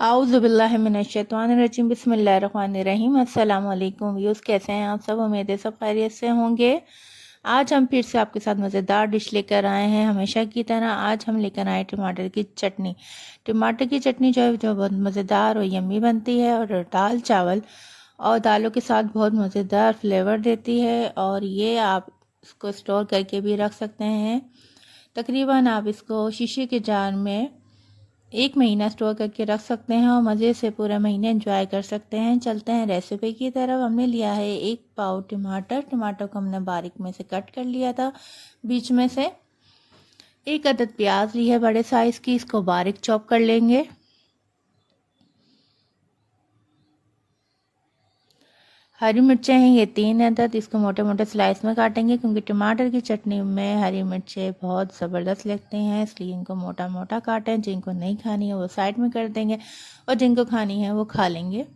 आऊज़ुबिल्लाहिमिनश्शैतानिर्रजीम बिस्मिल्लाहिर्रहमानिर्रहीम। अस्सलाम वालेकुम व्यूज़, कैसे हैं आप सब? उम्मीद है सब खैरियत से होंगे। आज हम फिर से आपके साथ मज़ेदार डिश लेकर आए हैं। हमेशा की तरह आज हम लेकर आए टमाटर की चटनी। टमाटर की चटनी जो है जो बहुत मज़ेदार और यम्मी बनती है और दाल चावल और दालों के साथ बहुत मज़ेदार फ्लेवर देती है। और ये आप इसको स्टोर करके भी रख सकते हैं। तकरीबन आप इसको शीशे के जार में 1 महीना स्टोर करके रख सकते हैं और मज़े से पूरा महीने एंजॉय कर सकते हैं। चलते हैं रेसिपी की तरफ। हमने लिया है 1 पाव टमाटर को हमने बारीक में से कट कर लिया था बीच में से। 1 अदद प्याज ली है बड़े साइज़ की, इसको बारीक चॉप कर लेंगे। हरी मिर्चें हैं ये 3 अदद, इसको मोटे मोटे स्लाइस में काटेंगे क्योंकि टमाटर की चटनी में हरी मिर्चें बहुत ज़बरदस्त लगती हैं, इसलिए इनको मोटा मोटा काटें। जिनको नहीं खानी है वो साइड में कर देंगे और जिनको खानी है वो खा लेंगे।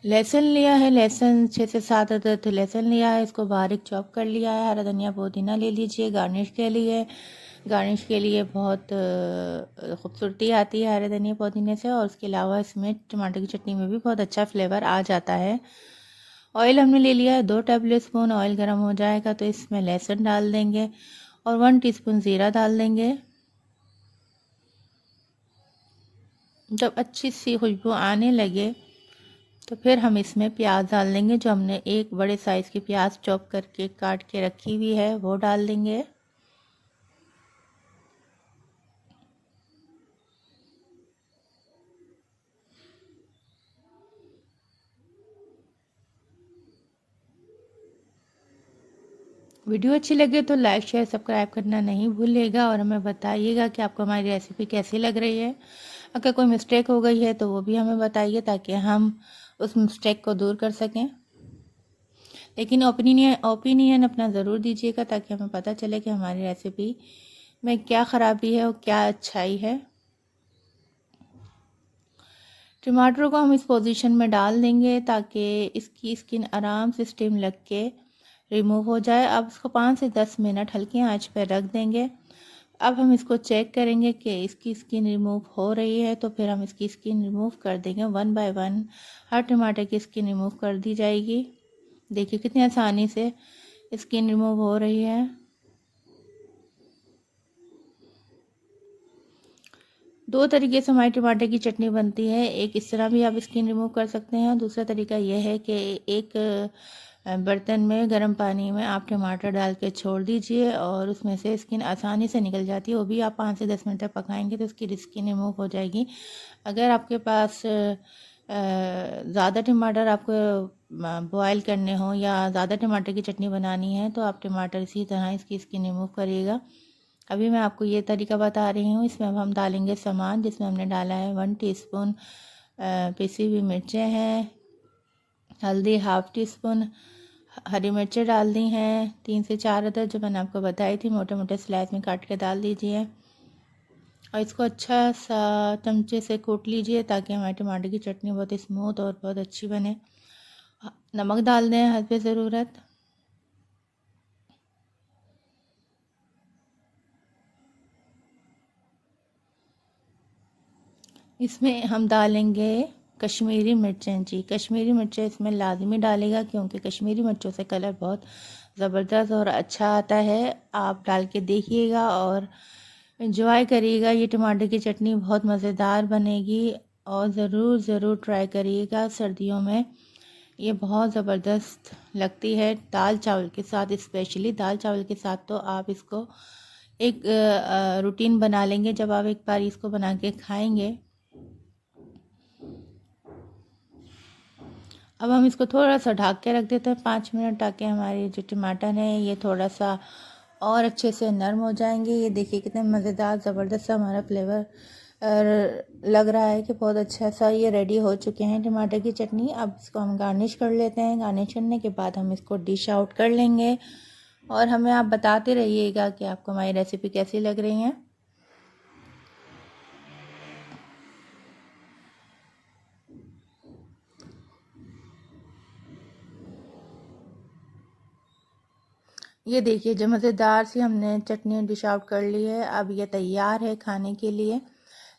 लहसुन लिया है, लहसुन 6 से 7 अदद लहसुन लिया है, इसको बारीक चॉप कर लिया है। हरा धनिया पुदीना ले लीजिए गार्निश के लिए। गार्निश के लिए बहुत खूबसूरती आती है हरे धनिया पुदीने से, और उसके अलावा इसमें टमाटर की चटनी में भी बहुत अच्छा फ्लेवर आ जाता है। ऑयल हमने ले लिया है 2 टेबल स्पून। ऑयल गर्म हो जाएगा तो इसमें लहसुन डाल देंगे और 1 टीस्पून ज़ीरा डाल देंगे। जब अच्छी सी खुशबू आने लगे तो फिर हम इसमें प्याज डाल देंगे। जो हमने एक बड़े साइज़ की प्याज चॉप करके काट के रखी हुई है वो डाल देंगे। वीडियो अच्छी लगे तो लाइक शेयर सब्सक्राइब करना नहीं भूलिएगा और हमें बताइएगा कि आपको हमारी रेसिपी कैसी लग रही है। अगर कोई मिस्टेक हो गई है तो वो भी हमें बताइए ताकि हम उस मिस्टेक को दूर कर सकें। लेकिन ओपिनियन अपना ज़रूर दीजिएगा ताकि हमें पता चले कि हमारी रेसिपी में क्या ख़राबी है और क्या अच्छाई है। टमाटर को हम इस पोजीशन में डाल देंगे ताकि इसकी स्किन आराम से स्टीम लग के रिमूव हो जाए। अब इसको 5 से 10 मिनट हल्की आंच पर रख देंगे। अब हम इसको चेक करेंगे कि इसकी स्किन रिमूव हो रही है तो फिर हम इसकी स्किन रिमूव कर देंगे। 1 बाय 1 हर टमाटर की स्किन रिमूव कर दी जाएगी। देखिए कितनी आसानी से स्किन रिमूव हो रही है। दो तरीके से हमारी टमाटर की चटनी बनती है। एक इस तरह भी आप स्किन रिमूव कर सकते हैं। दूसरा तरीका यह है कि एक बर्तन में गर्म पानी में आप टमाटर डाल के छोड़ दीजिए और उसमें से स्किन आसानी से निकल जाती है। वो भी आप 5 से 10 मिनट तक पकाएंगे तो उसकी स्किन रिमूव हो जाएगी। अगर आपके पास ज़्यादा टमाटर आपको बॉयल करने हो या ज़्यादा टमाटर की चटनी बनानी है तो आप टमाटर इसी तरह इसकी स्किन रिमूव करिएगा। अभी मैं आपको ये तरीका बता रही हूँ। इसमें अब हम डालेंगे सामान, जिसमें हमने डाला है 1 टीस्पून पिसी हुई मिर्चें हैं, हल्दी 1/2 टीस्पून, हरी मिर्चें डाल दी हैं 3 से 4 अदद जो मैंने आपको बताई थी, मोटे मोटे स्लाइस में काट के डाल दीजिए और इसको अच्छा सा चमचे से कूट लीजिए ताकि हमारे टमाटर की चटनी बहुत ही स्मूथ और बहुत अच्छी बने। नमक डाल दें हस्बे ज़रूरत। इसमें हम डालेंगे कश्मीरी मिर्चें। जी, कश्मीरी मिर्चें इसमें लाजमी डालेगा क्योंकि कश्मीरी मिर्चों से कलर बहुत ज़बरदस्त और अच्छा आता है। आप डाल के देखिएगा और इंजॉय करिएगा। ये टमाटर की चटनी बहुत मज़ेदार बनेगी और ज़रूर ट्राई करिएगा। सर्दियों में ये बहुत ज़बरदस्त लगती है दाल चावल के साथ, स्पेशली दाल चावल के साथ। तो आप इसको एक रूटीन बना लेंगे। जब आप एक बार इसको बना के खाएंगे, अब हम इसको थोड़ा सा ढक के रख देते हैं 5 मिनट ताकि हमारे जो टमाटर है ये थोड़ा सा और अच्छे से नरम हो जाएंगे। ये देखिए कितने मज़ेदार ज़बरदस्त सा हमारा फ्लेवर लग रहा है कि बहुत अच्छा सा ये रेडी हो चुके हैं टमाटर की चटनी। अब इसको हम गार्निश कर लेते हैं। गार्निश करने के बाद हम इसको डिश आउट कर लेंगे और हमें आप बताते रहिएगा कि आपको हमारी रेसिपी कैसी लग रही है। ये देखिए जो मज़ेदार सी हमने चटनी डिश आउट कर ली है। अब ये तैयार है खाने के लिए।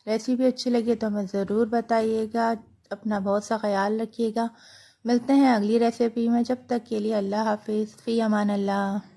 रेसिपी अच्छी लगी तो हमें ज़रूर बताइएगा। अपना बहुत सा ख्याल रखिएगा। मिलते हैं अगली रेसिपी में, जब तक के लिए अल्लाह हाफिज़, फ़ी अमान अल्लाह।